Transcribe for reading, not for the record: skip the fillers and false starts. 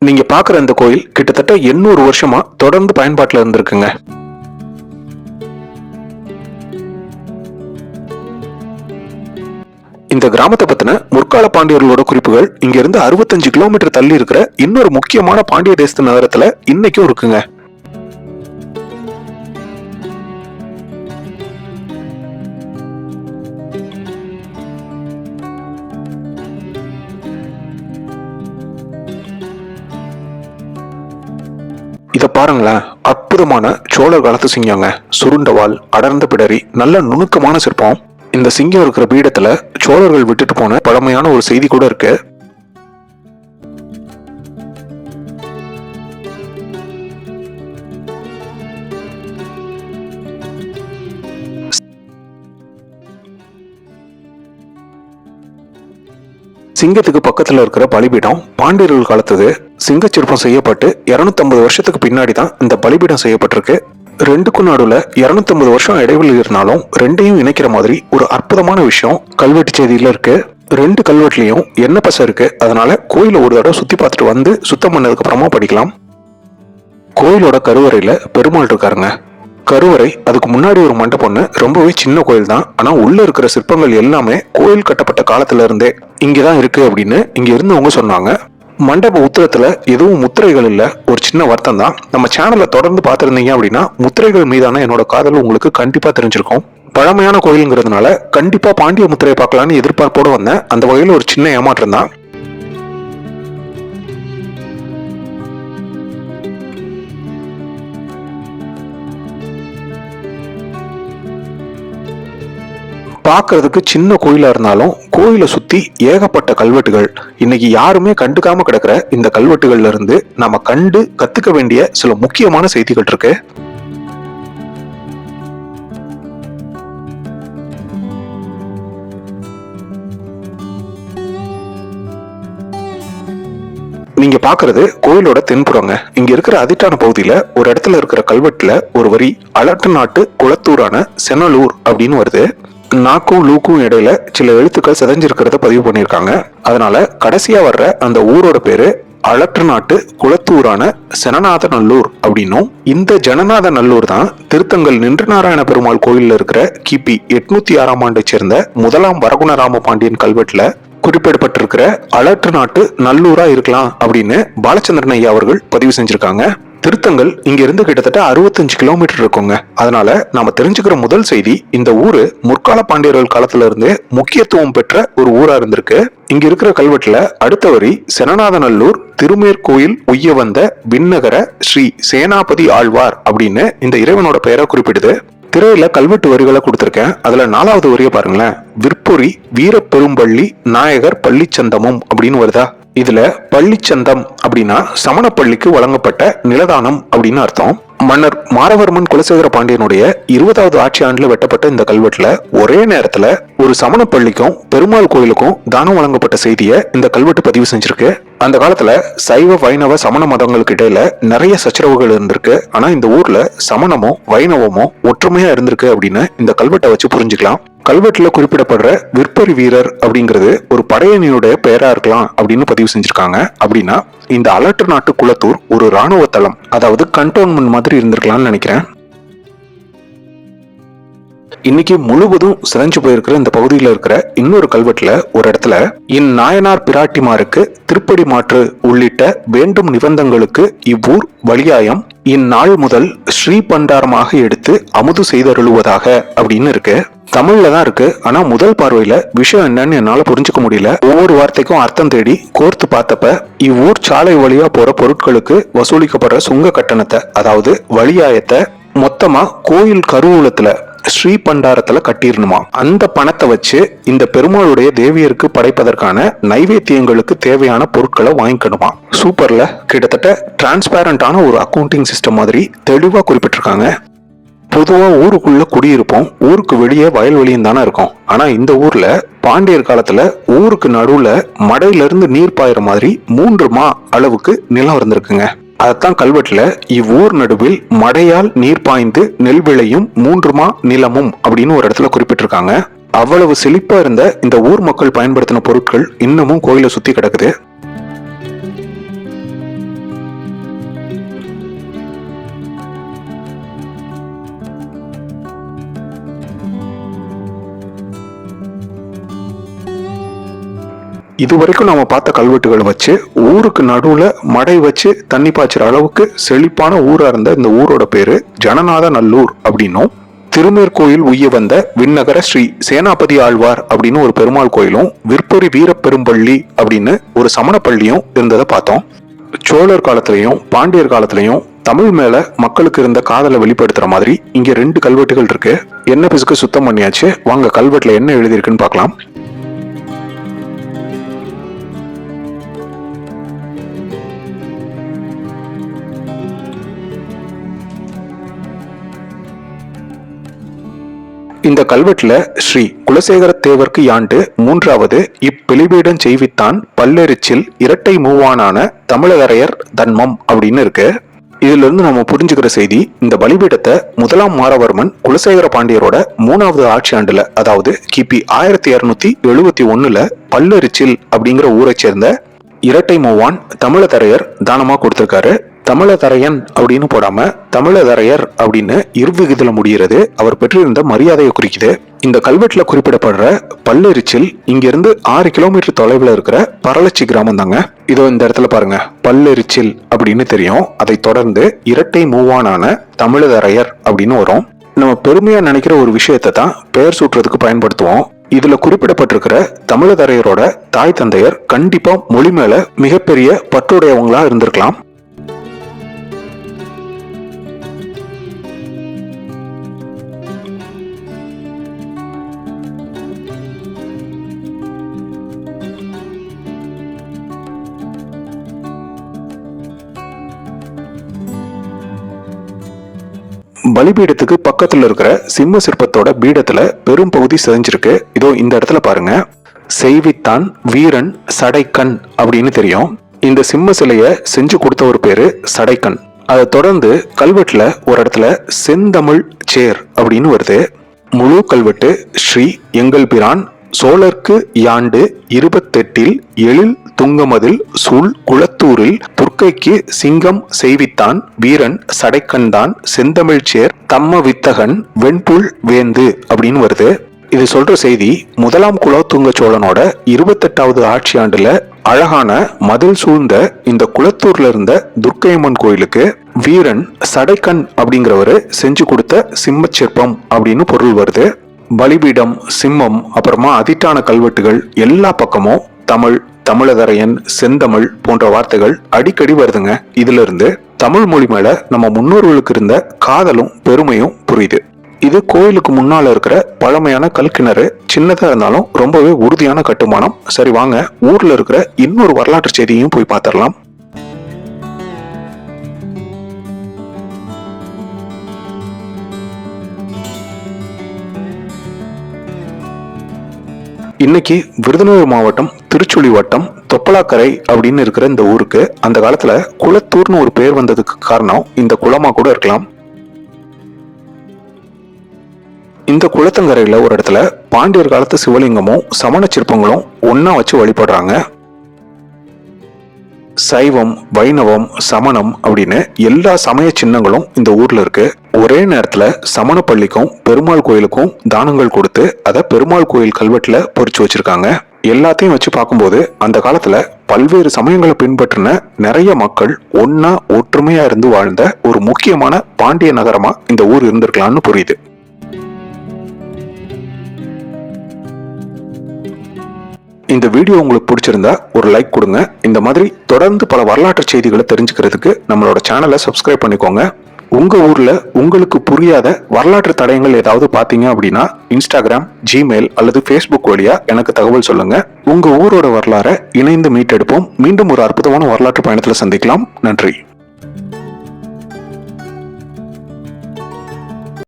நீங்க பாக்குற இந்த கோயில் கிட்டத்தட்ட 800 வருஷமா தொடர்ந்து பயன்பாட்டுல இருந்திருக்குங்க. இந்த கிராமத்தை பத்தின முற்கால பாண்டியர்களோட குறிப்புகள் இங்க இருந்து 65 கிலோமீட்டர் தள்ளி இருக்கிற இன்னொரு முக்கியமான பாண்டிய தேசத்து நகரத்துல இன்னைக்கும் இருக்குங்க. இத பாருங்களேன், அற்புதமான சோழர் காலத்து சிங்கங்க. சுருண்டவாள், அடர்ந்த பிடரி, நல்ல நுணுக்கமான சிற்பம். இந்த சிங்கம் இருக்கிற பீடத்துல சோழர்கள் விட்டுட்டு போன பழமையான ஒரு செய்தி கூட இருக்கு. சிங்கத்துக்கு பக்கத்துல இருக்கிற பலிபீடம் பாண்டியர்கள் காலத்தது. சிங்க சிற்பம் செய்யப்பட்டு 250 வருஷத்துக்கு பின்னாடி தான் இந்த பலிபீடம் செய்யப்பட்டிருக்கு. ரெண்டுக்கும் நடுவுல 250 வருஷம் இடைவெளி இருந்தாலும் ரெண்டையும் இணைக்கிற மாதிரி ஒரு அற்புதமான விஷயம் கல்வெட்டு செய்தியில இருக்கு. 2 கல்வெட்டுலயும் என்ன பச இருக்கு. அதனால கோயில ஒரு தடவை சுத்தி பார்த்துட்டு வந்து சுத்தம் பண்ணதுக்கு அப்புறமா படிக்கலாம். கோயிலோட கருவறையில பெருமாள் இருக்காருங்க. கருவறை, அதுக்கு முன்னாடி ஒரு மண்டபம்னு ரொம்பவே சின்ன கோயில் தான். ஆனா உள்ள இருக்கிற சிற்பங்கள் எல்லாமே கோயில் கட்டப்பட்ட காலத்துல இருந்தே இங்கதான் இருக்கு அப்படின்னு இங்க இருந்தவங்க சொன்னாங்க. மண்டப உத்தரத்துல எதுவும் முத்திரைகள் இல்ல. ஒரு சின்ன வருத்தம் தான். நம்ம சேனல்ல தொடர்ந்து பார்த்திருந்தீங்க அப்படின்னா முத்திரைகள் மீதான என்னோட காதல் உங்களுக்கு கண்டிப்பா தெரிஞ்சிருக்கும். பழமையான கோயிலுங்கிறதுனால கண்டிப்பா பாண்டிய முத்திரையை பார்க்கலான்னு எதிர்பார்ப்போடு வந்தேன். அந்த வகையில் ஒரு சின்ன ஏமாற்றம் தான். பார்க்கறதுக்கு சின்ன கோயிலா இருந்தாலும் கோயிலை சுத்தி ஏகப்பட்ட கல்வெட்டுகள். இன்னைக்கு யாருமே கண்டுக்காம கிடக்கிற இந்த கல்வெட்டுகள்ல இருந்து நாம கண்டு கத்துக்க வேண்டிய சில முக்கியமான செய்திகள் இருக்கு. நீங்க பாக்குறது கோயிலோட தென்புறங்க. இங்க இருக்கிற அதிட்டான பகுதியில ஒரு இடத்துல இருக்கிற கல்வெட்டுல ஒரு வரி அலட்டு நாட்டு குளத்தூரான செனலூர் அப்படின்னு வருது. நாக்கும் லூக்கும் இடையில சில எழுத்துக்கள் சிதைஞ்சிருக்கிறத பதிவு பண்ணியிருக்காங்க. அதனால கடைசியா வர்ற அந்த ஊரோட பேரு அலற்று நாட்டு குளத்தூரான செனநாத நல்லூர் அப்படின்னும், இந்த ஜனநாத நல்லூர் தான் திருத்தங்கல் நின்ற நாராயண பெருமாள் கோயில்ல இருக்கிற கிபி 806ஆம் ஆண்டை சேர்ந்த முதலாம் வரகுணராம பாண்டியன் கல்வெட்டுல குறிப்பிடப்பட்டிருக்கிற அலற்று நாட்டு நல்லூரா இருக்கலாம் அப்படின்னு பாலச்சந்திரன் ஐயா அவர்கள் பதிவு செஞ்சிருக்காங்க. திருத்தங்கல் இங்க இருந்து கிட்டத்தட்ட 65 கிலோமீட்டர் இருக்குங்க. அதனால நாம தெரிஞ்சுக்கிற முதல் செய்தி, இந்த ஊரு முற்கால பாண்டியர்கள் காலத்துல இருந்து முக்கியத்துவம் பெற்ற ஒரு ஊரா இருந்திருக்கு. இங்க இருக்கிற கல்வெட்டுல அடுத்த வரி செனநாதநல்லூர் திருமேற்கோயில் உய்ய வந்த விண்ணகர ஸ்ரீ சேனாபதி ஆழ்வார் அப்படின்னு இந்த இறைவனோட பெயரை குறிப்பிடுது. திரையில கல்வெட்டு வரிகளை கொடுத்திருக்கேன். அதுல 4வது வரியை பாருங்களேன். விற்பொறி வீரப்பெரும்பள்ளி நாயகர் பள்ளிச்சந்தமும் அப்படின்னு வருதா. இதுல பள்ளிச்சந்தம் அப்படின்னா சமணப்பள்ளிக்கு வழங்கப்பட்ட நிலதானம் அப்படின்னு அர்த்தம். மன்னர் மாரவர்மன் குலசேகர பாண்டியனுடைய 20வது ஆட்சி ஆண்டுல வெட்டப்பட்ட இந்த கல்வெட்டுல ஒரே நேரத்துல ஒரு சமண பள்ளிக்கும் பெருமாள் கோயிலுக்கும் தானம் வழங்கப்பட்ட செய்தியை இந்த கல்வெட்டு பதிவு செஞ்சிருக்கு. அந்த காலத்துல சைவ வைணவ சமண மதங்களுக்கு இடையில நிறைய சச்சரவுகள் இருந்திருக்கு. ஆனா இந்த ஊர்ல சமணமோ வைணவமோ ஒற்றுமையா இருந்திருக்கு அப்படின்னு இந்த கல்வெட்டை வச்சு புரிஞ்சுக்கலாம். கல்வெட்டுல குறிப்பிடப்படுற விற்பரி வீரர் அப்படிங்கிறது ஒரு படையணியுடைய பெயரா இருக்கலாம் அப்படின்னு பதிவு செஞ்சிருக்காங்க. அப்படின்னா இந்த அலட்டு நாட்டு குளத்தூர் ஒரு ராணுவ தளம், அதாவது கண்டோன்மெண்ட் மாதிரி இருந்திருக்கலாம்னு நினைக்கிறேன். இன்னைக்கு முழுவதும் சிதைஞ்சு போயிருக்கிற இந்த பகுதியில் இருக்கிற இன்னொரு கல்வெட்டுல ஒரு இடத்துல இந்நாயனார் பிராட்டிமாருக்கு திருப்படி மாற்று உள்ளிட்ட வேண்டும் நிபந்தங்களுக்கு இவ்வூர் வலியாயம் இந்நாள் முதல் ஸ்ரீ பண்டாரமாக எடுத்து அமுது செய்தருளுவதாக அப்படின்னு இருக்கு. தமிழ்ல தான் இருக்கு. ஆனா முதல் பார்வையில விஷயம் என்னன்னு என்னால புரிஞ்சுக்க முடியல. ஒவ்வொரு வார்த்தைக்கும் அர்த்தம் தேடி கோர்த்து பார்த்தப்ப இவ்வூர் சாலை வழியா போற பொருட்களுக்கு வசூலிக்கப்படுற சுங்க கட்டணத்தை, அதாவது வலியாயத்தை மொத்தமா கோயில் கருவூலத்துல ஸ்ரீ பண்டாரத்துல கட்டிடணுமா. அந்த பணத்தை வச்சு இந்த பெருமாளுடைய தேவியருக்கு படைப்பதற்கான நைவேத்தியங்களுக்கு தேவையான பொருட்களை வாங்கிக்கணுமா. சூப்பர்ல. கிட்டத்தட்ட டிரான்ஸ்பேரண்டான ஒரு அக்கௌண்டிங் சிஸ்டம் மாதிரி தெளிவா குறிப்பிட்டிருக்காங்க. பொதுவா ஊருக்குள்ள குடியிருப்போம், ஊருக்கு வெளியே வயல்வெளியும் தானே இருக்கும். ஆனா இந்த ஊர்ல பாண்டியர் காலத்துல ஊருக்கு நடுவுல மடையில இருந்து நீர் பாயிற மாதிரி 3 மா அளவுக்கு நிலம் இருந்திருக்குங்க. அதைத்தான் கல்வெட்டுல இவ்வூர் நடுவில் மடையால் நீர் பாய்ந்து நெல் விளையும் 3 மா நிலமும் அப்படின்னு ஒரு இடத்துல குறிப்பிட்டிருக்காங்க. அவ்வளவு செழிப்பா இருந்த இந்த ஊர் மக்கள் பயன்படுத்தின பொருட்கள் இன்னமும் கோயிலை சுத்தி கிடக்குது. இதுவரைக்கும் நம்ம பார்த்த கல்வெட்டுகளை வச்சு ஊருக்கு நடுவுல மடை வச்சு தண்ணி பாய்ச்சுற அளவுக்கு செழிப்பான ஊரா இருந்த இந்த ஊரோட பேரு ஜனநாத நல்லூர் அப்படின்னும், திருமேற்கோயில் உய்ய வந்த விண்ணகர ஸ்ரீ சேனாபதி ஆழ்வார் அப்படின்னு ஒரு பெருமாள் கோயிலும், விற்பொரி வீரப்பெரும்பள்ளி அப்படின்னு ஒரு சமண பள்ளியும் இருந்ததை பார்த்தோம். சோழர் காலத்திலையும் பாண்டியர் காலத்திலையும் தமிழ் மேல மக்களுக்கு இருந்த காதலை வெளிப்படுத்துற மாதிரி இங்க 2 கல்வெட்டுகள் இருக்கு. என்ன பிசுக்கு சுத்தம் பண்ணியாச்சு, வாங்க கல்வெட்டுல என்ன எழுதியிருக்குன்னு பார்க்கலாம். இந்த கல்வெட்டுல ஸ்ரீ குலசேகர தேவர்க்கு யாண்டு 3வது இப்பெளிபீடம் செய்வித்தான் பல்லெரிச்சில் இரட்டை மூவானான தமிழகரையர் தன்மம் அப்படின்னு இருக்கு. இதுல இருந்து நம்ம புரிஞ்சுக்கிற செய்தி, இந்த பலிபீடத்தை 1ஆம் மாறவர்மன் குலசேகர பாண்டியரோட 3வது ஆட்சி ஆண்டுல, அதாவது கிபி 1271 பல்லெரிச்சில் அப்படிங்கிற ஊரை சேர்ந்த இரட்டை மூவான் தமிழதரையர் தானமா கொடுத்திருக்காரு. தமிழதரையன் அப்படின்னு போடாம தமிழதரையர் அப்படின்னு இருவிகிதுல முடிகிறது. அவர் பெற்றிருந்த மரியாதையை குறிக்குது. இந்த கல்வெட்டுல குறிப்பிடப்படுற பல்லெரிச்சில் இங்கிருந்து 6 கிலோமீட்டர் தொலைவில் இருக்கிற பரளச்சி கிராமம் தாங்க. இதோ இந்த இடத்துல பாருங்க, பல்லெரிச்சில் அப்படின்னு தெரியும். அதை தொடர்ந்து இரட்டை மூவானான தமிழதரையர் அப்படின்னு வரும். நம்ம பெருமையா நினைக்கிற ஒரு விஷயத்தை தான் பெயர் சூட்டுறதுக்கு பயன்படுத்துவோம். இதுல குறிப்பிடப்பட்டிருக்கிற தமிழதரையரோட தாய் தந்தையர் கண்டிப்பா மொழி மேல மிகப்பெரிய பற்றுடையவங்களா இருந்திருக்கலாம். பலிபீடத்துக்கு பக்கத்துல இருக்கிற சிம்ம சிற்பத்தோட பீடத்துல பெரும் பகுதி செஞ்சிருக்கு. இதோ இந்த இடத்துல பாருங்க, செய்வித்தான் வீரன் சடைக்கண் அப்படின்னு தெரியும். இந்த சிம்ம சிலைய செஞ்சு கொடுத்த ஒரு பேரு சடைக்கண். அதை தொடர்ந்து கல்வெட்டுல ஒரு இடத்துல செந்தமிழ் சேர் அப்படின்னு வருது. முழு கல்வெட்டு ஸ்ரீ எங்கள் பிரான் சோழர்க்கு யாண்டு 28 எழில் துங்கமதில் சூழ் குளத்தூரில் துர்க்கைக்கு சிங்கம் செய்வித்தான் வீரன் சடைக்கண்தான் செந்தமிழ் சேர் தம்ம வித்தகன் வெண்புல் வேந்து அப்படின்னு வருது. இது சொல்ற செய்தி, 1ஆம் குலோத்துங்க சோழனோட 28வது ஆட்சி ஆண்டுல அழகான மதில் சூழ்ந்த இந்த குளத்தூர்ல இருந்த துர்க்கையம்மன் கோயிலுக்கு வீரன் சடைக்கண் அப்படிங்கிறவரு செஞ்சு கொடுத்த சிம்ம சிற்பம் அப்படின்னு பொருள் வருது. பலிபீடம், சிம்மம், அப்புறமா அதிட்டான கல்வெட்டுகள் எல்லா பக்கமும் தமிழ், தமிழதரையன், செந்தமிழ் போன்ற வார்த்தைகள் அடிக்கடி வருதுங்க. இதுல இருந்து தமிழ் மொழி மேல நம்ம முன்னோர்களுக்கு இருந்த காதலும் பெருமையும் புரியுது. இது கோயிலுக்கு முன்னால இருக்கிற பழமையான கல்கிணறு. சின்னதா இருந்தாலும் ரொம்பவே உறுதியான கட்டுமானம். சரி வாங்க ஊர்ல இருக்கிற இன்னொரு வரலாற்று செய்தியையும் போய் பார்த்திடலாம். இன்னைக்கு விருதுநகர் மாவட்டம் திருச்சுழி வட்டம் தொப்பலாக்கரை அப்படின்னு இருக்கிற இந்த ஊருக்கு அந்த காலத்துல குளத்தூர்னு ஒரு பேர் வந்ததுக்கு காரணம் இந்த குளமா கூட இருக்கலாம். இந்த குளத்தங்கரையில ஒரு இடத்துல பாண்டியர் காலத்து சிவலிங்கமும் சமண சிற்பங்களும் ஒன்னா வச்சு வழிபடுறாங்க. சைவம், வைணவம், சமணம் அப்படின்னு எல்லா சமய சின்னங்களும் இந்த ஊர்ல இருக்கு. ஒரே நேரத்துல சமண பள்ளிக்கும் பெருமாள் கோயிலுக்கும் தானங்கள் கொடுத்து அதை பெருமாள் கோயில் கல்வெட்டுல பொறிச்சு வச்சிருக்காங்க. எல்லாத்தையும் வச்சு பார்க்கும்போது அந்த காலத்துல பல்வேறு சமயங்களை பின்பற்றின நிறைய மக்கள் ஒன்னா ஒற்றுமையா இருந்து வாழ்ந்த ஒரு முக்கியமான பாண்டிய நகரமா இந்த ஊர் இருந்திருக்கலாம்னு புரியுது. இந்த வீடியோ உங்களுக்கு பிடிச்சிருந்தா ஒரு லைக் கொடுங்க. இந்த மாதிரி தொடர்ந்து பல வரலாற்று செய்திகளை தெரிஞ்சுக்கிறதுக்கு நம்மளோட சேனலை சப்ஸ்கிரைப் பண்ணிக்கோங்க. உங்க ஊர்ல உங்களுக்கு புரியாத வரலாற்று தடயங்கள் ஏதாவது பாத்தீங்க அப்படின்னா இன்ஸ்டாகிராம், ஜிமெயில் அல்லது ஃபேஸ்புக் வழியா எனக்கு தகவல் சொல்லுங்க. உங்க ஊரோட வரலாறை இணைந்து மீட்டெடுப்போம். மீண்டும் ஒரு அற்புதமான வரலாற்று பயணத்துல சந்திக்கலாம். நன்றி.